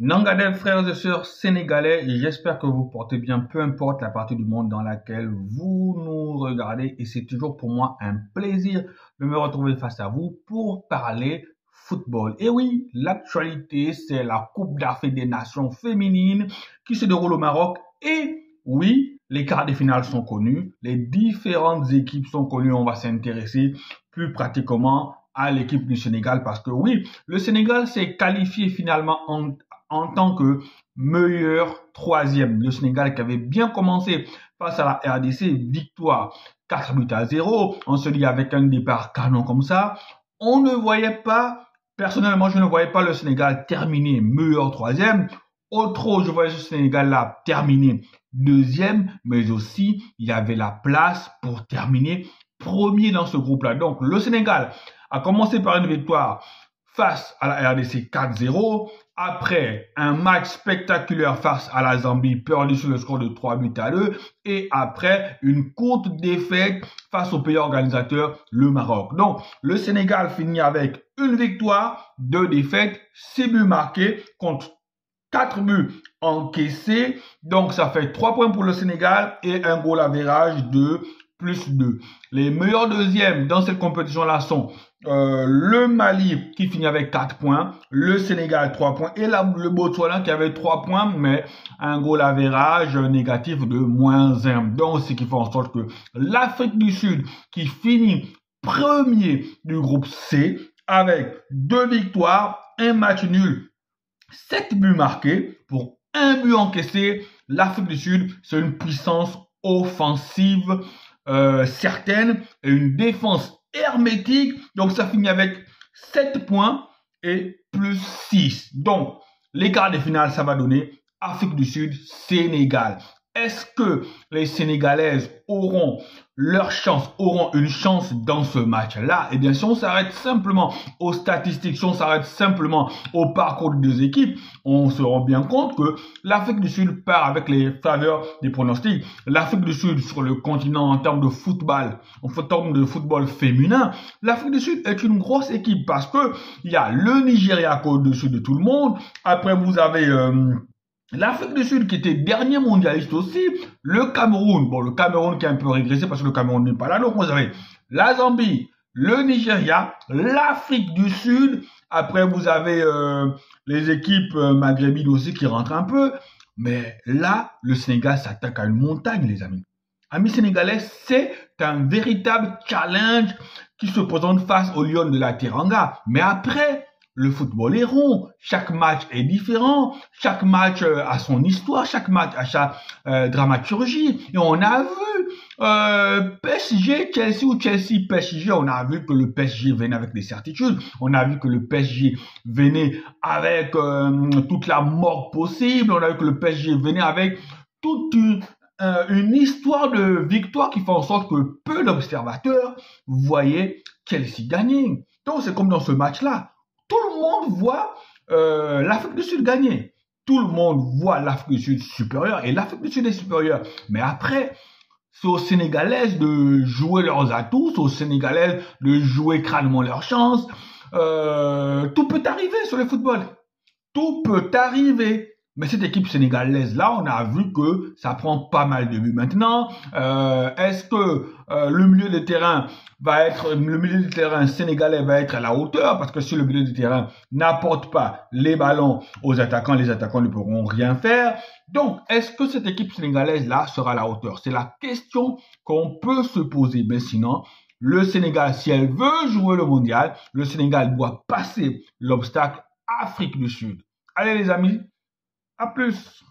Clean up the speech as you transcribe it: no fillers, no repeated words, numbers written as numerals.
Nangadel, frères et sœurs sénégalais, j'espère que vous portez bien, peu importe la partie du monde dans laquelle vous nous regardez. Et c'est toujours pour moi un plaisir de me retrouver face à vous pour parler football. Et oui, l'actualité, c'est la Coupe d'Afrique des Nations féminines qui se déroule au Maroc. Et oui, les quarts de finale sont connus, les différentes équipes sont connues. On va s'intéresser plus pratiquement à l'équipe du Sénégal parce que oui, le Sénégal s'est qualifié finalement en tant que meilleur troisième. Le Sénégal qui avait bien commencé face à la RDC, victoire 4-0. On se dit avec un départ canon comme ça, on ne voyait pas, personnellement je ne voyais pas le Sénégal terminer meilleur troisième. Autre, je voyais ce Sénégal-là terminer deuxième, mais aussi il y avait la place pour terminer premier dans ce groupe-là. Donc le Sénégal a commencé par une victoire face à la RDC 4-0. Après, un match spectaculaire face à la Zambie, perdu sur le score de 3-2. Et après, une courte défaite face au pays organisateur, le Maroc. Donc, le Sénégal finit avec une victoire, 2 défaites, 6 buts marqués contre 4 buts encaissés. Donc, ça fait 3 points pour le Sénégal et un goal average de +2. Les meilleurs deuxièmes dans cette compétition-là sont le Mali qui finit avec 4 points, le Sénégal 3 points et le Botswana qui avait 3 points mais un goal average négatif de -1. Donc ce qui fait en sorte que l'Afrique du Sud qui finit premier du groupe C avec 2 victoires, 1 match nul, 7 buts marqués pour 1 but encaissé. L'Afrique du Sud, c'est une puissance offensive certaine et une défense hermétique. Donc ça finit avec 7 points et +6. Donc les quarts de finale, ça va donner Afrique du Sud, Sénégal. Est-ce que les Sénégalaises auront leur chance, auront une chance dans ce match-là? Et bien, si on s'arrête simplement aux statistiques, si on s'arrête simplement au parcours des deux équipes, on se rend bien compte que l'Afrique du Sud part avec les faveurs des pronostics. L'Afrique du Sud sur le continent en termes de football, en termes de football féminin, l'Afrique du Sud est une grosse équipe parce que il y a le Nigeria au-dessus de tout le monde. Après, vous avez l'Afrique du Sud qui était dernier mondialiste aussi, le Cameroun, bon le Cameroun qui a un peu régressé parce que le Cameroun n'est pas là, donc vous avez la Zambie, le Nigeria, l'Afrique du Sud, après vous avez les équipes maghrébines aussi qui rentrent un peu, mais là le Sénégal s'attaque à une montagne les amis. Amis sénégalais, c'est un véritable challenge qui se présente face aux Lions de la Teranga, mais après le football est rond, chaque match est différent, chaque match a son histoire, chaque match a sa dramaturgie. Et on a vu PSG, Chelsea ou Chelsea, PSG, on a vu que le PSG venait avec des certitudes, on a vu que le PSG venait avec toute la mort possible, on a vu que le PSG venait avec toute une histoire de victoire qui fait en sorte que peu d'observateurs voyaient Chelsea gagner. Donc c'est comme dans ce match-là. Tout le monde voit l'Afrique du Sud gagner. Tout le monde voit l'Afrique du Sud supérieure et l'Afrique du Sud est supérieure. Mais après, c'est aux Sénégalaises de jouer leurs atouts, c'est aux Sénégalaises de jouer crânement leur chance. Tout peut arriver sur le football. Tout peut arriver. Mais cette équipe sénégalaise-là, on a vu que ça prend pas mal de buts. Maintenant, est-ce que le milieu de terrain sénégalais va être à la hauteur? Parce que si le milieu de terrain n'apporte pas les ballons aux attaquants, les attaquants ne pourront rien faire. Donc, est-ce que cette équipe sénégalaise-là sera à la hauteur? C'est la question qu'on peut se poser. Mais sinon, le Sénégal, si elle veut jouer le mondial, le Sénégal doit passer l'obstacle Afrique du Sud. Allez les amis, à plus!